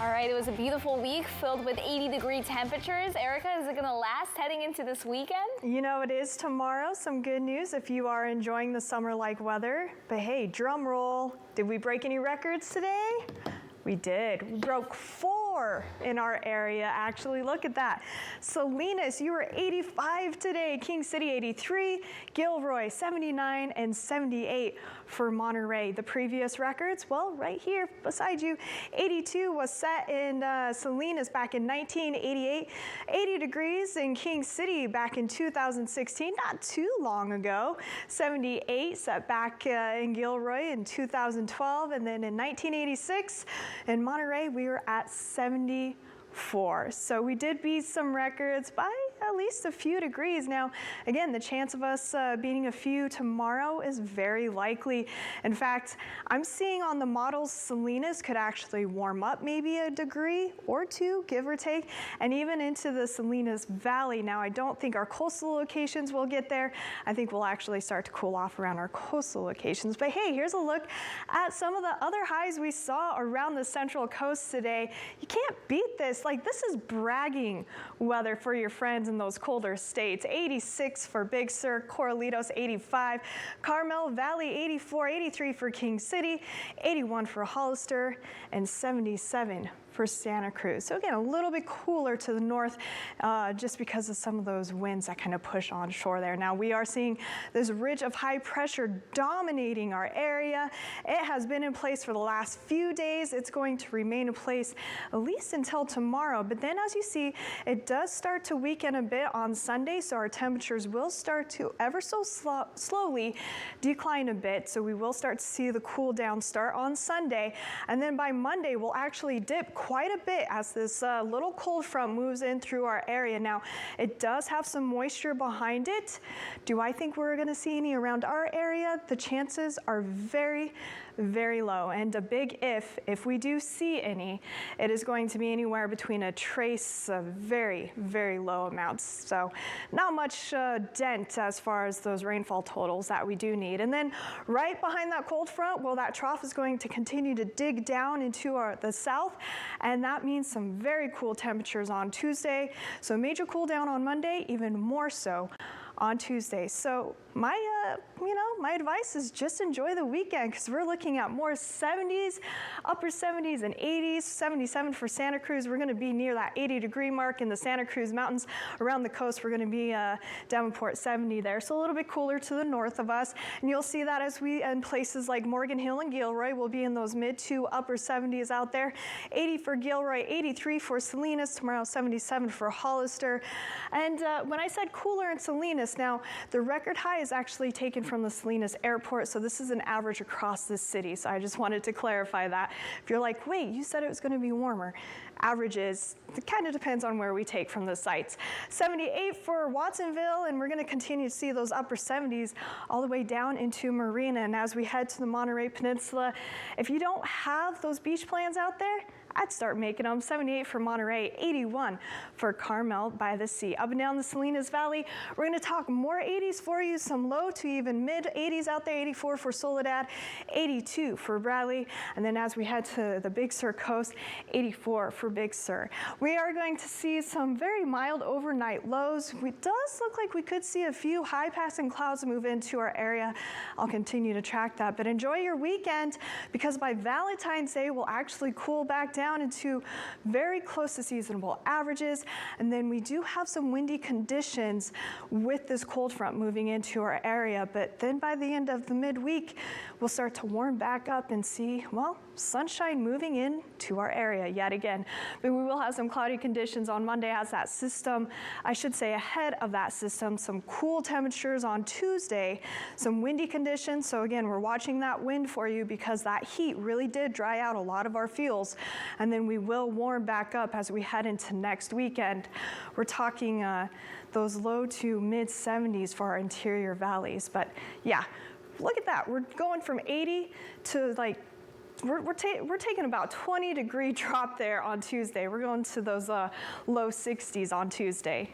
All right, it was a beautiful week filled with 80-degree temperatures. Erica, is it going to last heading into this weekend? You know, it is tomorrow. Some good news if you are enjoying the summer-like weather. But hey, drum roll. Did we break any records today? We did. We broke 4 in our area, actually. Look at that. Salinas, you were 85 today. King City, 83. Gilroy, 79 and 78 for Monterey. The previous records, well, right here beside you, 82 was set in Salinas back in 1988. 80 degrees in King City back in 2016, not too long ago. 78 set back in Gilroy in 2012, and then in 1986, in Monterey, we were at 74. So we did beat some records by at least a few degrees. Now, again, the chance of us beating a few tomorrow is very likely. In fact, I'm seeing on the models Salinas could actually warm up maybe a degree or 2, give or take, and even into the Salinas Valley. Now, I don't think our coastal locations will get there. I think we'll actually start to cool off around our coastal locations. But hey, here's a look at some of the other highs we saw around the Central Coast today. You can't beat this. Like, this is bragging weather for your friends in those colder states. 86 for Big Sur, Corralitos 85, Carmel Valley 84, 83 for King City, 81 for Hollister, and 77 for Santa Cruz. So again, a little bit cooler to the north just because of some of those winds that kind of push onshore there. Now we are seeing this ridge of high pressure dominating our area. It has been in place for the last few days. It's going to remain in place at least until tomorrow. But then as you see, it does start to weaken a bit on Sunday. So our temperatures will start to ever so slowly decline a bit. So we will start to see the cool down start on Sunday. And then by Monday, we'll actually dip quite a bit as this little cold front moves in through our area. Now, it does have some moisture behind it. Do I think we're going to see any around our area? The chances are very, very low. And a big if we do see any, it is going to be anywhere between a trace of very, very low amounts. So not much dent as far as those rainfall totals that we do need. And then right behind that cold front, well, that trough is going to continue to dig down into the south. And that means some very cool temperatures on Tuesday. So major cool down on Monday, even more so on Tuesday. So my advice is just enjoy the weekend because we're looking at more 70s, upper 70s and 80s, 77 for Santa Cruz. We're going to be near that 80-degree mark in the Santa Cruz Mountains. Around the coast, we're going to be Davenport 70 there. So a little bit cooler to the north of us. And you'll see that as we in places like Morgan Hill and Gilroy, we'll be in those mid to upper 70s out there. 80 for Gilroy, 83 for Salinas, tomorrow 77 for Hollister. And when I said cooler in Salinas, now the record high is actually taken from the Salinas airport, so this is an average across the city. So I just wanted to clarify that. If you're like, wait, you said it was going to be warmer. Averages, it kind of depends on where we take from the sites. 78 for Watsonville, and we're going to continue to see those upper 70s all the way down into Marina. And as we head to the Monterey Peninsula, if you don't have those beach plans out there, I'd start making them. 78 for Monterey, 81 for Carmel by the Sea. Up and down the Salinas Valley, we're going to talk more 80s for you, some low to even mid 80s out there. 84 for Soledad, 82 for Bradley, and then as we head to the Big Sur coast, 84 for Big Sur. We are going to see some very mild overnight lows. It does look like we could see a few high passing clouds move into our area. I'll continue to track that, but enjoy your weekend because by Valentine's Day, we'll actually cool back down into very close to seasonable averages. And then we do have some windy conditions with this cold front moving into our area. But then by the end of the midweek, we'll start to warm back up and see, well, sunshine moving into our area yet again. But we will have some cloudy conditions on Monday as that system, I should say ahead of that system, some cool temperatures on Tuesday, some windy conditions. So again, we're watching that wind for you because that heat really did dry out a lot of our fuels. And then we will warm back up as we head into next weekend. We're talking those low to mid 70s for our interior valleys. But yeah, look at that. We're going from 80 to like, we're taking about 20-degree drop there on Tuesday. We're going to those low 60s on Tuesday.